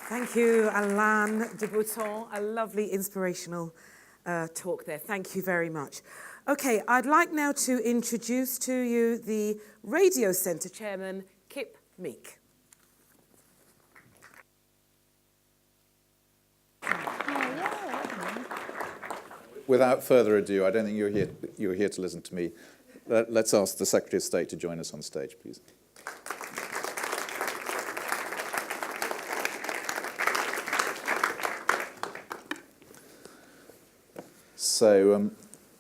Thank you, Alain de Botton. A lovely, inspirational talk there. Thank you very much. Okay, I'd like now to introduce to you the Radiocentre Chairman, Kip Meek. Without further ado, I don't think you're here to listen to me. Let's ask the Secretary of State to join us on stage, please. So,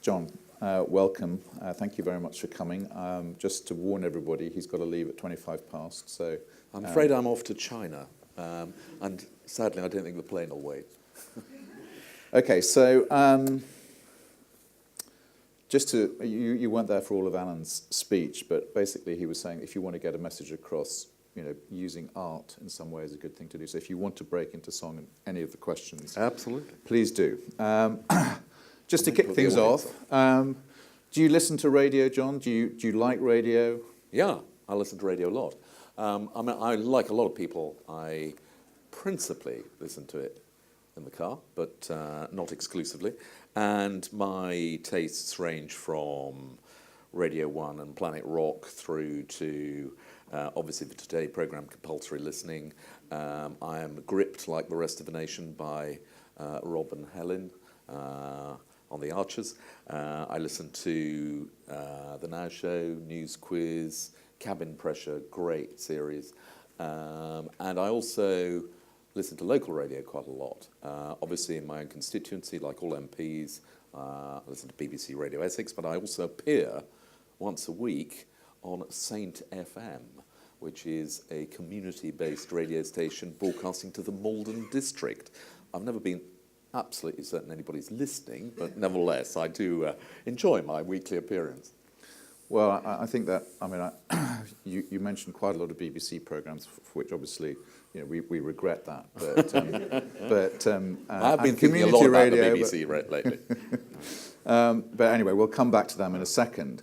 John, welcome. Thank you very much for coming. Just to warn everybody, he's got to leave at 25 past. So I'm afraid I'm off to China, and sadly, I don't think the plane will wait. Okay, so just to you weren't there for all of Alan's speech, but basically he was saying if you want to get a message across, using art in some way is a good thing to do. So if you want to break into song and any of the questions, Absolutely, please do. Just to kick things off, do you listen to radio, John? Do you like radio? Yeah, I listen to radio a lot. I like a lot of people. I principally listen to it in the car, but not exclusively. And my tastes range from Radio 1 and Planet Rock through to, obviously, the Today programme, compulsory listening. I am gripped, like the rest of the nation, by Rob and Helen on the Archers. I listen to The Now Show, News Quiz, Cabin Pressure, great series. And I also listen to local radio quite a lot. Obviously in my own constituency, like all MPs, I listen to BBC Radio Essex, but I also appear once a week on Saint FM, which is a community-based radio station broadcasting to the Malden district. I've never been absolutely certain anybody's listening, but nevertheless, I do enjoy my weekly appearance. Well, I think that, you mentioned quite a lot of BBC programmes, for which obviously, we regret that. But I have been thinking a lot about the BBC lately. But anyway, we'll come back to them in a second.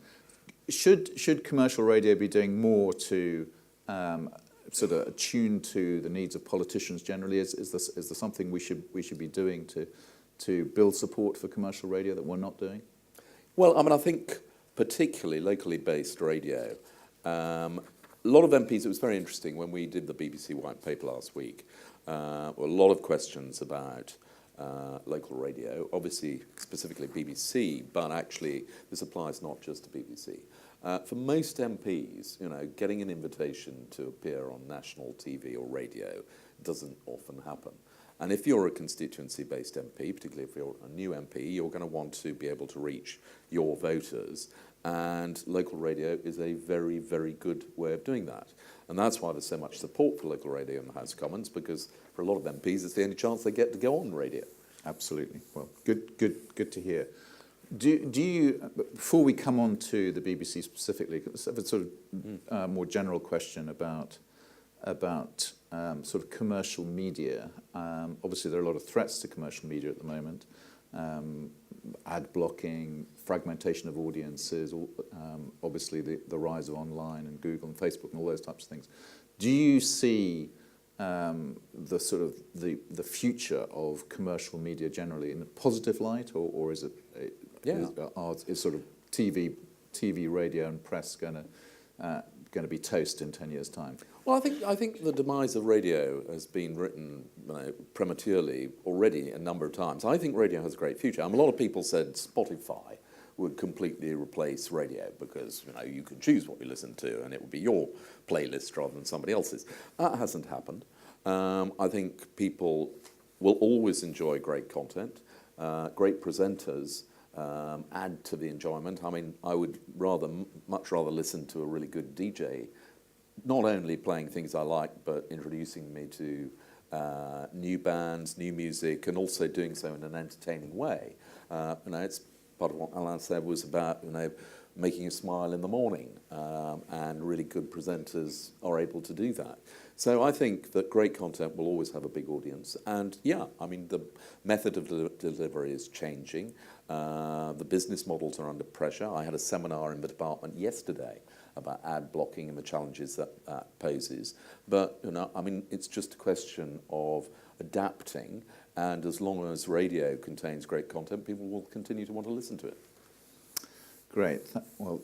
Should commercial radio be doing more to sort of attune to the needs of politicians generally? Is there something we should be doing to build support for commercial radio that we're not doing? Well, I think particularly locally based radio. A lot of MPs, it was very interesting when we did the BBC White Paper last week. A lot of questions about local radio, obviously specifically BBC, but actually this applies not just to BBC. For most MPs, getting an invitation to appear on national TV or radio doesn't often happen. And if you're a constituency-based MP, particularly if you're a new MP, you're going to want to be able to reach your voters. And local radio is a very, very good way of doing that. And that's why there's so much support for local radio in the House of Commons, because for a lot of MPs, it's the only chance they get to go on radio. Absolutely. Well, good to hear. Do you, before we come on to the BBC specifically, sort of more general question about sort of commercial media. Obviously, there are a lot of threats to commercial media at the moment. Ad blocking, fragmentation of audiences, obviously the rise of online and Google and Facebook and all those types of things. Do you see the sort of the future of commercial media generally in a positive light, or is it is sort of TV, radio and press going to be toast in 10 years' time? Well, I think the demise of radio has been written prematurely already a number of times. I think radio has a great future. A lot of people said Spotify would completely replace radio because you can choose what you listen to and it would be your playlist rather than somebody else's. That hasn't happened. I think people will always enjoy great content. Great presenters add to the enjoyment. I would much rather listen to a really good DJ, not only playing things I like, but introducing me to new bands, new music, and also doing so in an entertaining way. It's part of what Alain said was about making you smile in the morning, and really good presenters are able to do that. So I think that great content will always have a big audience, and the method of delivery is changing. The business models are under pressure. I had a seminar in the department yesterday about ad blocking and the challenges that that poses. But, I mean, it's just a question of adapting, and as long as radio contains great content, people will continue to want to listen to it. Great. Well,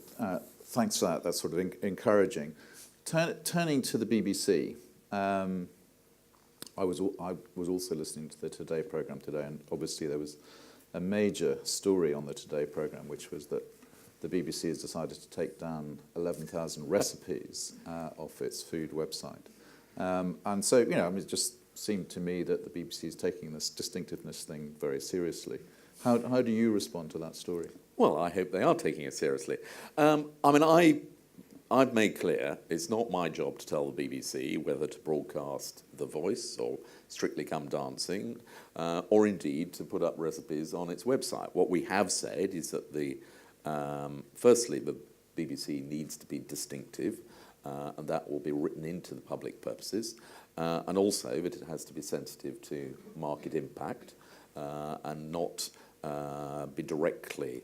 thanks for that. That's sort of encouraging. Turning to the BBC, I was also listening to the Today programme today, and obviously there was a major story on the Today programme, which was that the BBC has decided to take down 11,000 recipes off its food website. And so, I mean, it just seemed to me that the BBC is taking this distinctiveness thing very seriously. How do you respond to that story? Well, I hope they are taking it seriously. I mean, I've made clear it's not my job to tell the BBC whether to broadcast The Voice or Strictly Come Dancing, or indeed to put up recipes on its website. What we have said is that firstly, the BBC needs to be distinctive, and that will be written into the public purposes, and also that it has to be sensitive to market impact and not be directly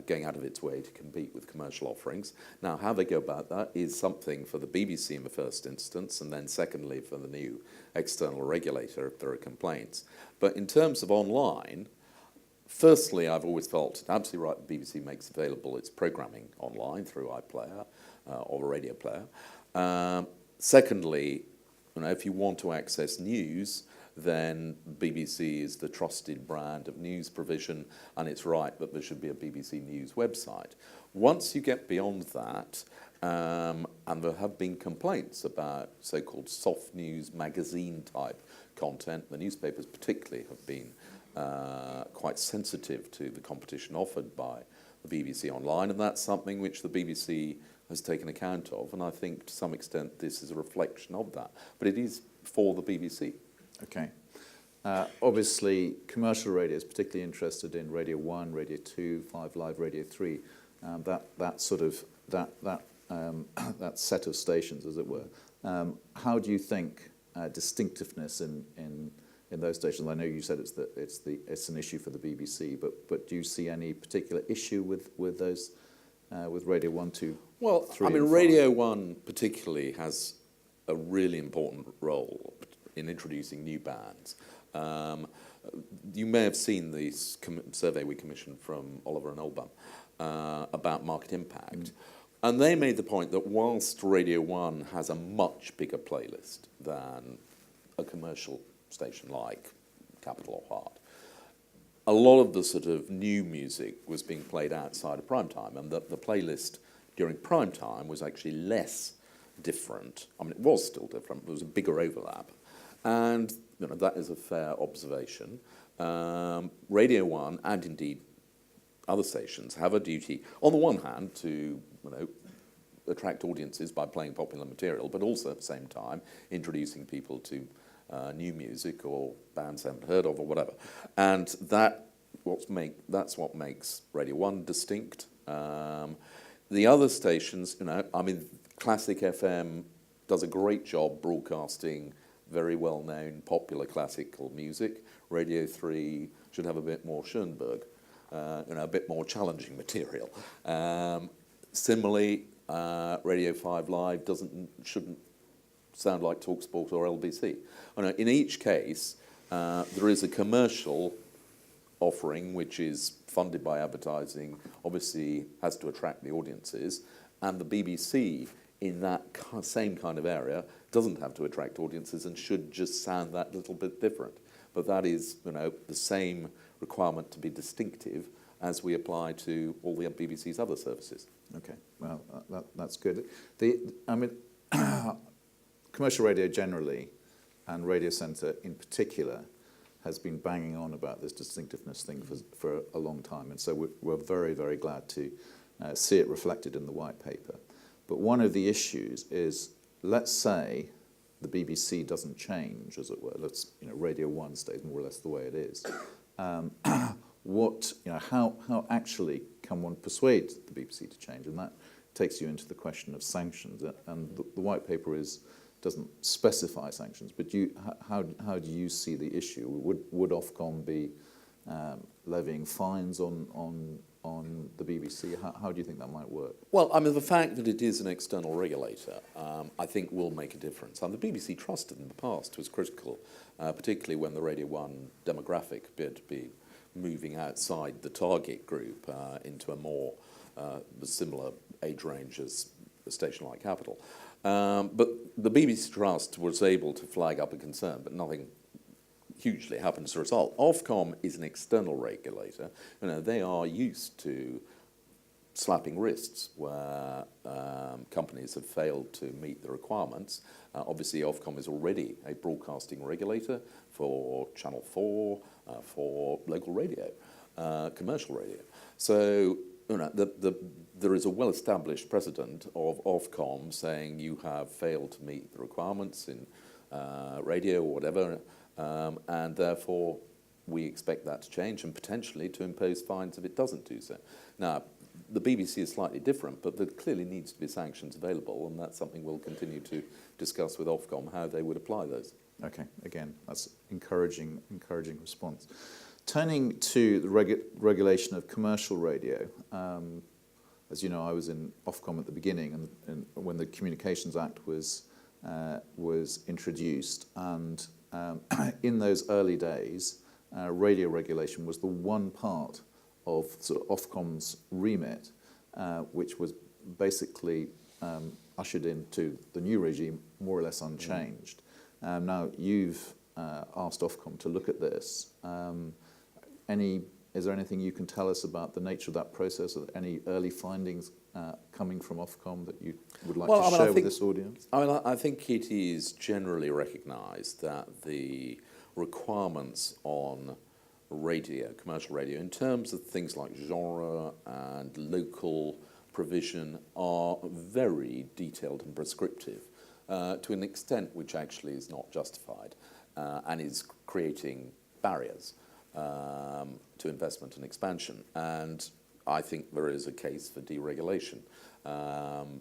going out of its way to compete with commercial offerings. Now, how they go about that is something for the BBC in the first instance, and then secondly for the new external regulator if there are complaints. But in terms of online, firstly, I've always felt absolutely right the BBC makes available its programming online through iPlayer or a radio player. Secondly, if you want to access news, then BBC is the trusted brand of news provision, and it's right that there should be a BBC News website. Once you get beyond that, and there have been complaints about so-called soft news magazine-type content, the newspapers particularly have been quite sensitive to the competition offered by the BBC online, and that's something which the BBC has taken account of, and I think to some extent this is a reflection of that. But it is for the BBC. Okay. Obviously, commercial radio is particularly interested in Radio 1, Radio 2, 5 Live, Radio 3, that set of stations, as it were. How do you think distinctiveness in those stations? I know you said it's an issue for the BBC, but do you see any particular issue with those with Radio 1, 2, well, 3? I mean, Radio 1 particularly has a really important role in introducing new bands. You may have seen the survey we commissioned from Oliver and Olbum about market impact. And they made the point that whilst Radio 1 has a much bigger playlist than a commercial station like Capital or Heart, a lot of the sort of new music was being played outside of prime time, and that the playlist during prime time was actually less different. I mean, it was still different, but there was a bigger overlap. And that is a fair observation. Radio 1 and indeed other stations have a duty, on the one hand, to attract audiences by playing popular material, but also at the same time introducing people to new music or bands they haven't heard of or whatever. And that's what makes Radio 1 distinct. The other stations, I mean, Classic FM does a great job broadcasting very well-known popular classical music. Radio 3 should have a bit more Schoenberg, a bit more challenging material. Similarly, Radio 5 Live shouldn't sound like TalkSport or LBC. In each case, there is a commercial offering which is funded by advertising, obviously has to attract the audiences, and the BBC in that same kind of area doesn't have to attract audiences and should just sound that little bit different. But that is, the same requirement to be distinctive as we apply to all the BBC's other services. Okay, well, that's good. Commercial radio generally, and Radiocentre in particular, has been banging on about this distinctiveness thing for a long time, and so we're very, very glad to see it reflected in the white paper. But one of the issues is, let's say the BBC doesn't change, as it were. Radio 1 stays more or less the way it is. How actually can one persuade the BBC to change? And that takes you into the question of sanctions. And the white paper doesn't specify sanctions, but how do you see the issue? Would Ofcom be levying fines on on the BBC? How do you think that might work? Well, I mean, the fact that it is an external regulator, I think will make a difference. And the BBC Trust in the past was critical, particularly when the Radio 1 demographic appeared to be moving outside the target group into a more similar age range as a station like Capital. But the BBC Trust was able to flag up a concern, but nothing hugely happened as a result. Ofcom is an external regulator. You know, they are used to slapping wrists where companies have failed to meet the requirements. Obviously, Ofcom is already a broadcasting regulator for Channel 4, for local radio, commercial radio. So, you know, there is a well-established precedent of Ofcom saying you have failed to meet the requirements in radio or whatever, and therefore we expect that to change and potentially to impose fines if it doesn't do so. Now, the BBC is slightly different, but there clearly needs to be sanctions available, and that's something we'll continue to discuss with Ofcom, how they would apply those. Okay, again, that's encouraging response. Turning to the regulation of commercial radio, as you know, I was in Ofcom at the beginning, and when the Communications Act was introduced, and in those early days, radio regulation was the one part of sort of Ofcom's remit, which was basically ushered into the new regime more or less unchanged. Now, you've asked Ofcom to look at this. Is there anything you can tell us about the nature of that process, or any early findings coming from Ofcom that you would like to share with this audience? I think it is generally recognised that the requirements on radio, commercial radio, in terms of things like genre and local provision, are very detailed and prescriptive to an extent which actually is not justified and is creating barriers to investment and expansion. And I think there is a case for deregulation.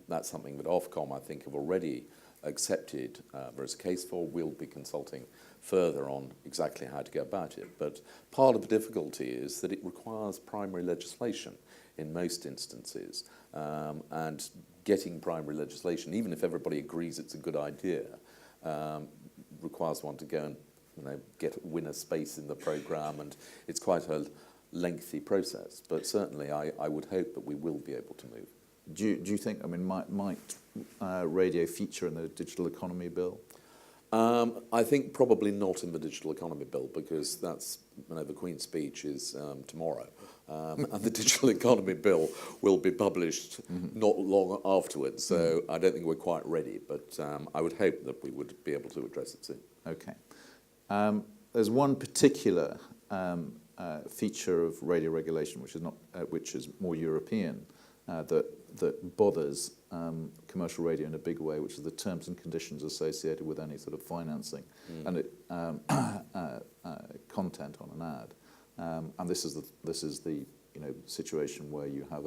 That's something that Ofcom, I think, have already accepted there is a case for. We'll be consulting further on exactly how to go about it. But part of the difficulty is that it requires primary legislation in most instances. And getting primary legislation, even if everybody agrees it's a good idea, requires one to go and win a space in the programme, and it's quite a lengthy process. But certainly I would hope that we will be able to move. Do you think, might radio feature in the Digital Economy Bill? I think probably not in the Digital Economy Bill, because that's, the Queen's speech is tomorrow. And the Digital Economy Bill will be published not long afterwards, so I don't think we're quite ready, but I would hope that we would be able to address it soon. Okay. There's one particular feature of radio regulation which is more European, that bothers commercial radio in a big way, which is the terms and conditions associated with any sort of financing and content on an ad. And this is the situation where you have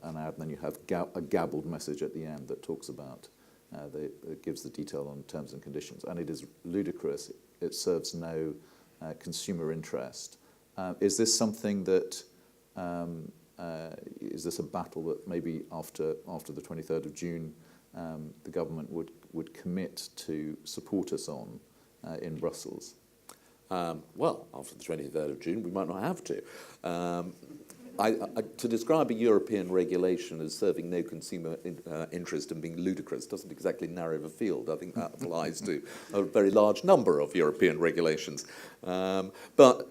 an ad and then you have a gabbled message at the end that talks about that gives the detail on terms and conditions, and it is ludicrous. It serves no consumer interest. Is this something that is this a battle that maybe after the 23rd of June the government would commit to support us on in Brussels? Well, after the 23rd of June, we might not have to. To describe a European regulation as serving no consumer interest and being ludicrous doesn't exactly narrow the field. I think that applies to a very large number of European regulations. But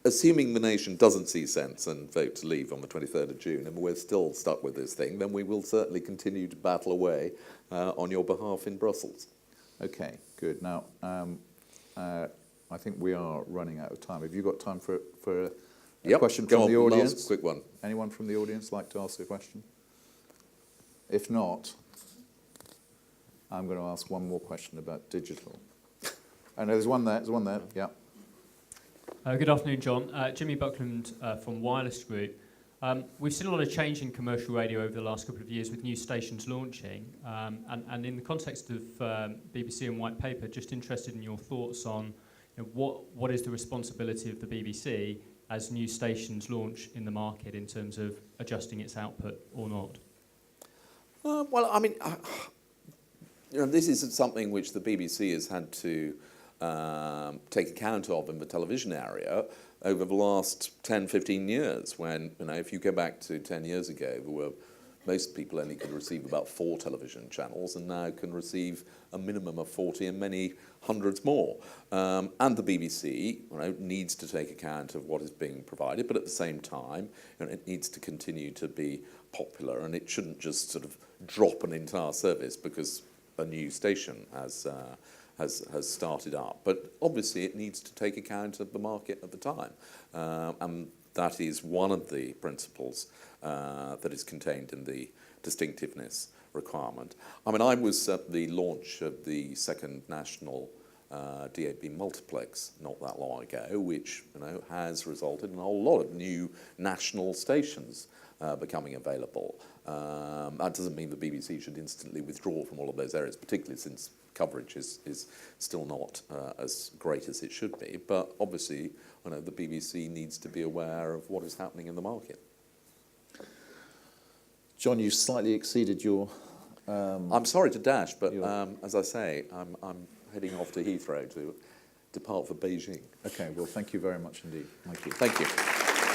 assuming the nation doesn't see sense and vote to leave on the 23rd of June, and we're still stuck with this thing, then we will certainly continue to battle away on your behalf in Brussels. Okay, good. Now, I think we are running out of time. Have you got time for a question from the audience? Last quick one. Anyone from the audience like to ask a question? If not, I'm going to ask one more question about digital. I know there's one there. Yeah. Good afternoon, John. Jimmy Buckland from Wireless Group. We've seen a lot of change in commercial radio over the last couple of years with new stations launching. And in the context of BBC and White Paper, just interested in your thoughts on what is the responsibility of the BBC as new stations launch in the market in terms of adjusting its output or not? Well, I mean, this is something which the BBC has had to take account of in the television area over the last 10, 15 years, when, if you go back to 10 years ago, most people only could receive about 4 television channels, and now can receive a minimum of 40 and many hundreds more. And the BBC needs to take account of what is being provided, but at the same time, it needs to continue to be popular, and it shouldn't just sort of drop an entire service because a new station has started up. But obviously it needs to take account of the market at the time. And that is one of the principles that is contained in the distinctiveness requirement. I mean, I was at the launch of the second national DAB multiplex not that long ago, which has resulted in a whole lot of new national stations becoming available. That doesn't mean the BBC should instantly withdraw from all of those areas, particularly since coverage is still not as great as it should be. But obviously, the BBC needs to be aware of what is happening in the market. John, you slightly exceeded your... I'm sorry to dash, but as I say, I'm heading off to Heathrow to depart for Beijing. Okay, well, thank you very much indeed. Thank you. Thank you.